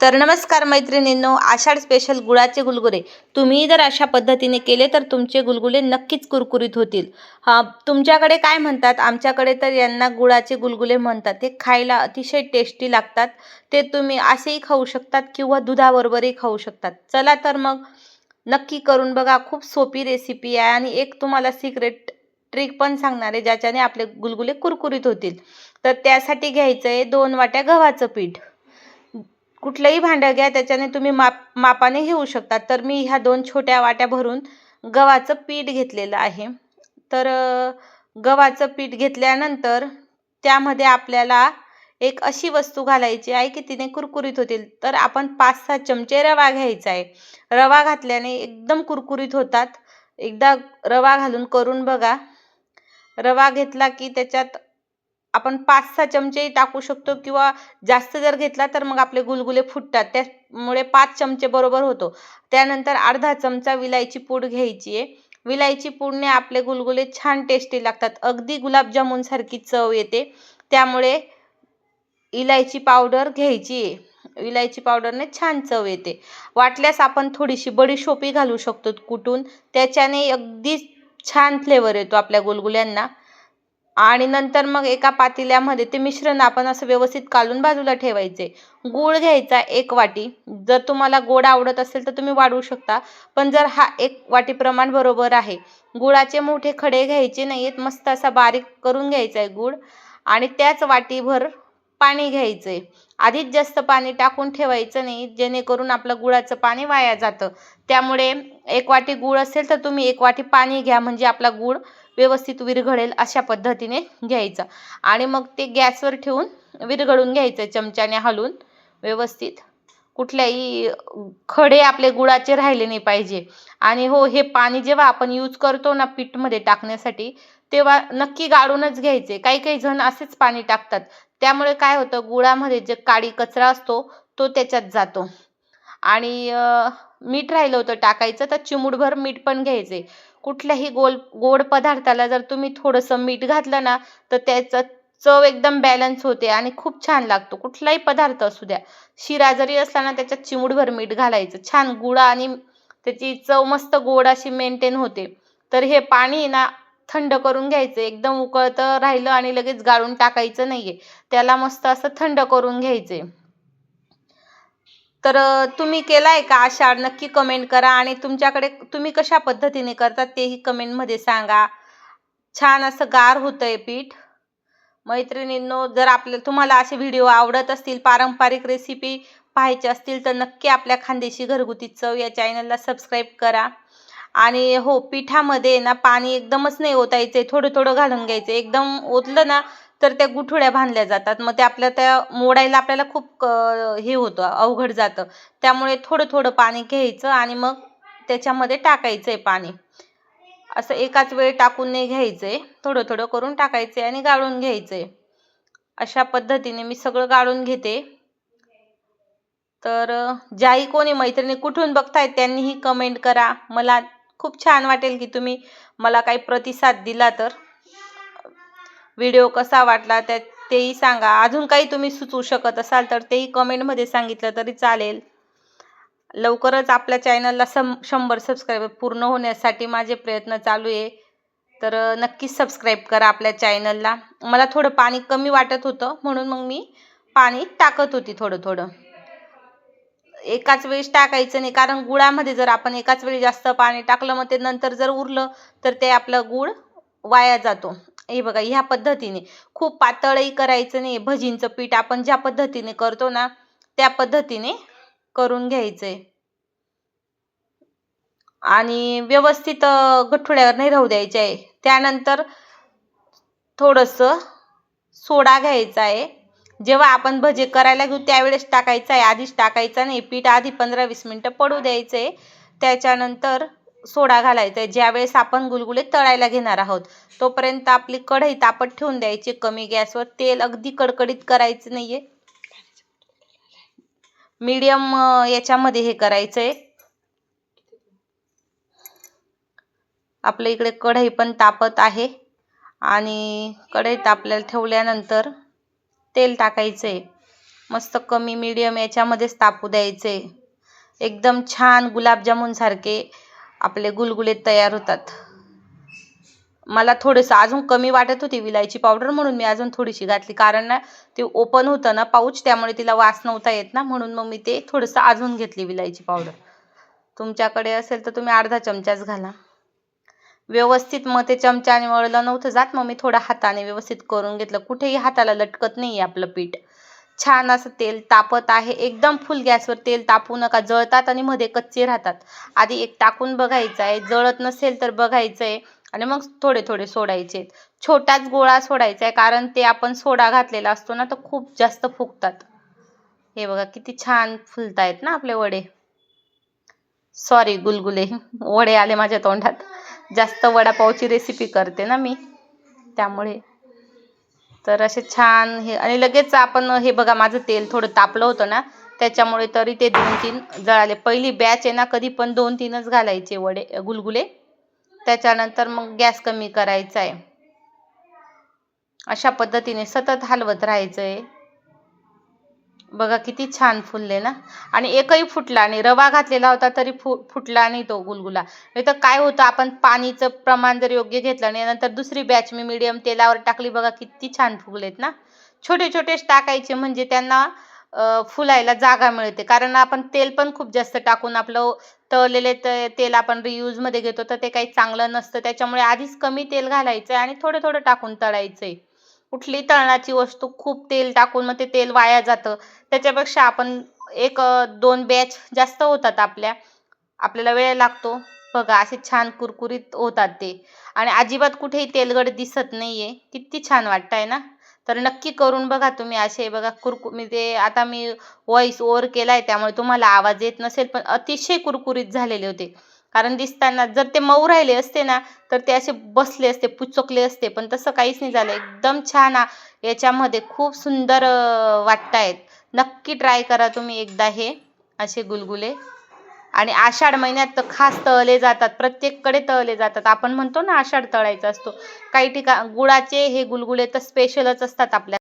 तर नमस्कार मैत्रिणींनो, आषाढ स्पेशल गुळाचे गुलगुले तुम्ही जर अशा पद्धतीने केले तर तुमचे गुलगुले नक्कीच कुरकुरीत होतील. तुमच्याकडे काय म्हणतात? आमच्याकडे तर यांना गुळाचे गुलगुले म्हणतात. ते खायला अतिशय टेस्टी लागतात. ते तुम्ही असेही खाऊ शकतात किंवा दुधाबरोबरही खाऊ शकतात. चला तर मग नक्की करून बघा. खूप सोपी रेसिपी आहे आणि एक तुम्हाला सिक्रेट ट्रिक पण सांगणार आहे ज्याच्याने आपले गुलगुले कुरकुरीत होतील. तर त्यासाठी घ्यायचं आहे 2 वाट्या गव्हाचं पीठ. कुठलंही भांडं घ्या, त्याच्याने तुम्ही मापाने घेऊ शकता. तर मी ह्या 2 छोट्या वाट्या भरून गव्हाचं पीठ घेतलेलं आहे. तर गव्हाचं पीठ घेतल्यानंतर त्यामध्ये आपल्याला एक अशी वस्तू घालायची आहे की तिने कुरकुरीत होतील. तर आपण 5-6 चमचे रवा घ्यायचा आहे. रवा घातल्याने एकदम कुरकुरीत होतात. एकदा रवा घालून करून बघा. रवा घेतला की त्याच्यात आपण 5-6 चमचेही टाकू शकतो किंवा जास्त जर घेतला तर मग आपले गुलगुले फुटतात. त्यामुळे 5 चमचे बरोबर होतो. त्यानंतर अर्धा चमचा विलायची पूड घ्यायची आहे. विलायची पूडने आपले गुलगुले छान टेस्टी लागतात. अगदी गुलाबजामुन सारखी चव येते. त्यामुळे इलायची पावडर घ्यायची आहे. विलायची पावडरने छान चव येते. वाटल्यास आपण थोडीशी बडीशोपही घालू शकतो कुटून. त्याच्याने अगदी छान फ्लेवर येतो आपल्या गुलगुल्यांना. आणि नंतर मग एका पातेल्यामध्ये ते मिश्रण आपण असं व्यवस्थित काढून बाजूला ठेवायचे. गूळ घ्यायचा 1 वाटी. जर तुम्हाला गोड आवडत असेल तर तुम्ही वाढवू शकता. पण जर हा 1 वाटी प्रमाण बरोबर आहे. गुळाचे मोठे खडे घ्यायचे नाहीत. मस्त असा बारीक करून घ्यायचा आहे गूळ आणि त्याच वाटीभर पाणी घ्यायचंय. आधीच जास्त पाणी टाकून ठेवायचं नाही, जेणेकरून आपलं गुळाचं पाणी वाया जातं. त्यामुळे 1 वाटी गूळ असेल तर तुम्ही 1 वाटी पाणी घ्या, म्हणजे आपला गूळ व्यवस्थित विरघळेल अशा पद्धतीने घ्यायचं. आणि मग ते गॅसवर ठेवून विरघळून घ्यायचं चमच्याने हलवून व्यवस्थित. कुठल्याही खडे आपले गुळाचे राहिले नाही पाहिजे. आणि हो, हे पाणी जेव्हा आपण यूज करतो ना पीठमध्ये टाकण्यासाठी, तेव्हा नक्की गाळूनच घ्यायचे. काही काही जण असेच पाणी टाकतात. त्यामुळे काय होतं, गुळामध्ये जे काळी कचरा असतो तो त्याच्यात जातो. आणि मीठ राहिलं होतं टाकायचं तर चिमूटभर मीठ पण घ्यायचे. कुठल्याही गोड पदार्थाला जर तुम्ही थोडंसं मीठ घातलं ना तर त्याचं चव एकदम बॅलन्स होते आणि खूप छान लागतो. कुठलाही पदार्थ असू द्या. शिरा जरी असला ना त्याच्यात चिमूटभर मीठ घालायचं. छान गुळ आणि त्याची चव मस्त गोड अशी मेंटेन होते. तर हे पाणी ना थंड करून घ्यायचं. एकदम उकळतं राहिलं आणि लगेच गाळून टाकायचं नाहीये. त्याला मस्त असं थंड करून घ्यायचे. तर तुम्ही केलाय का आषाढ? नक्की कमेंट करा आणि तुमच्याकडे तुम्ही कशा पद्धतीने करतात तेही कमेंटमध्ये सांगा. छान असं गार होतंय पीठ. मैत्रिणींनो, जर तुम्हाला असे व्हिडिओ आवडत असतील, पारंपरिक रेसिपी पाहायचे असतील तर नक्की आपल्या खानदेशी घरगुती चव या चॅनलला सबस्क्राईब करा. आणि हो, पिठामध्ये ना पाणी एकदमच नाही ओतायचं, थोडं थोडं घालून घ्यायचं. एकदम ओतलं ना तर त्या गुठळ्या बांधल्या जातात. मग ते त्या मोडायला आपल्याला खूप हे होतं, अवघड जातं. त्यामुळे थोडं थोडं पाणी घ्यायचं आणि मग त्याच्यामध्ये टाकायचं आहे पाणी. असं एकाच वेळी टाकून नाही घ्यायचंय. थोडं थोडं करून टाकायचंय आणि गाळून घ्यायचंय. अशा पद्धतीने मी सगळं गाळून घेते. तर ज्याही कोणी मैत्रिणी कुठून बघतायत त्यांनीही कमेंट करा. मला खूप छान वाटेल की तुम्ही मला काही प्रतिसाद दिला तर. व्हिडिओ कसा वाटला तेही सांगा. अजून काही तुम्ही सुचवू शकत असाल तर तेही कमेंटमध्ये सांगितलं तरी चालेल. लवकरच आपल्या चॅनलला 100 सबस्क्रायबर पूर्ण होण्यासाठी माझे प्रयत्न चालू आहे. तर नक्कीच सबस्क्राईब करा आपल्या चॅनलला. मला थोडं पाणी कमी वाटत होतं म्हणून मग मी पाणी टाकत होती थोडं थोडं. एकाच वेळेस टाकायचं नाही, कारण गुळामध्ये जर आपण एकाच वेळी जास्त पाणी टाकलं मग ते नंतर जर उरलं तर ते आपलं गूळ वाया जातो. हे बघा, ह्या पद्धतीने खूप पातळही करायचं नाही. भजींचं पीठ आपण ज्या पद्धतीने करतो ना त्या पद्धतीने करून घ्यायचंय. आणि व्यवस्थित गठुड्यावर नाही राहू द्यायचे आहे. त्यानंतर थोडंसं सोडा घ्यायचा आहे. जेव्हा आपण भजे करायला घेऊ त्यावेळेस टाकायचा आहे, आधीच टाकायचा नाही. पीठ आधी 15-20 मिनिटं पडू द्यायचे. त्याच्यानंतर सोडा घालायचा आहे. ज्यावेळेस आपण गुलगुले तळायला घेणार आहोत तोपर्यंत आपली कढई तापत ठेवून द्यायची कमी गॅसवर. तेल अगदी कडकडीत करायचं नाहीये, मीडियम याच्यामध्ये हे करायचंय. आपल्या इकडे कढई पण तापत आहे आणि कढई तापल्याला ठेवल्यानंतर तेल टाकायचंय. मस्त कमी मीडियम याच्यामध्येच तापू द्यायचे. एकदम छान गुलाबजामुन सारखे आपले गुलगुले तयार होतात. मला थोडंसं अजून कमी वाटत होती विलायची पावडर, म्हणून मी अजून थोडीशी घातली. कारण ना ते ओपन होतं ना पाऊच, त्यामुळे तिला वास नव्हता येत ना, म्हणून मग मी ते थोडंसं अजून घेतली विलायची पावडर. तुमच्याकडे असेल तर तुम्ही अर्धा चमचाच घाला. व्यवस्थित मग ते चमच्याने मळलं नव्हतं जात, मग मी थोडं हाताने व्यवस्थित करून घेतलं. कुठेही हाताला लटकत नाही आपलं पीठ. छान असं तेल तापत आहे. एकदम फुल गॅसवर तेल तापू नका, जळतात आणि मध्ये कच्चे राहतात. आधी एक टाकून बघायचं आहे, जळत नसेल तर बघायचं आहे आणि मग थोडे थोडे सोडायचे. छोटाच गोळा सोडायचा आहे, कारण ते आपण सोडा घातलेला असतो ना, तर खूप जास्त फुगतात. हे बघा किती छान फुलतायत ना आपले वडे. सॉरी गुलगुले, वडे आले माझ्या तोंडात. जास्त वडापावची रेसिपी करते ना मी, त्यामुळे. तर असे छान हे, आणि लगेच आपण हे बघा माझं तेल थोडं तापलं होतं ना, त्याच्यामुळे तरी ते 2-3 जळाले. पहिली बॅच आहे ना, कधी पण 2-3च घालायचे वडे गुलगुले, त्याच्यानंतर मग गॅस कमी करायचा आहे. अशा पद्धतीने सतत हलवत राहायचं आहे. बघा किती छान फुलले ना, आणि एकही फुटला नाही. रवा घातलेला होता तरी फुटला नाही तो गुलगुला. नाही तर काय होतं, आपण पाणीचं प्रमाण जर योग्य घेतलं नाही, नंतर दुसरी बॅच मी मीडियम तेलावर टाकली, बघा किती छान फुगलेत ना. छोटे छोटेच टाकायचे, म्हणजे त्यांना फुलायला जागा मिळते. कारण आपण तेल पण खूप जास्त टाकून आपलं तळलेले तेल आपण रियूजमध्ये घेतो, तर ते काही चांगलं नसतं. त्याच्यामुळे आधीच कमी तेल घालायचं आणि थोडं थोडं टाकून तळायचंय. कुठली तळणाची वस्तू खूप तेल टाकून मग ते तेल वाया जातं. त्याच्यापेक्षा आपण 1-2 बॅच जास्त होतात आपल्याला वेळ लागतो. बघा असे छान कुरकुरीत होतात ते, आणि अजिबात कुठेही तेलगट दिसत नाहीये. किती छान वाटतंय ना. तर नक्की करून बघा तुम्ही असे. बघा मी ते आता मी व्हॉइस ओव्हर केलाय, त्यामुळे तुम्हाला आवाज येत नसेल, पण अतिशय कुरकुरीत झालेले होते. कारण दिसताना जर ते मऊ राहिले असते ना, तर ते असे बसले असते, पुचकले असते, पण तसं काहीच नाही झालं. एकदम छान याच्यामध्ये खूप सुंदर वाटतायत. नक्की ट्राय करा तुम्ही एकदा हे असे गुलगुले. आणि आषाढ महिन्यात तर खास तळले जातात, प्रत्येककडे तळले जातात. आपण म्हणतो ना आषाढ तळायचा असतो, काही ठिकाण गुळाचे हे गुलगुले तर स्पेशलच असतात आपल्या.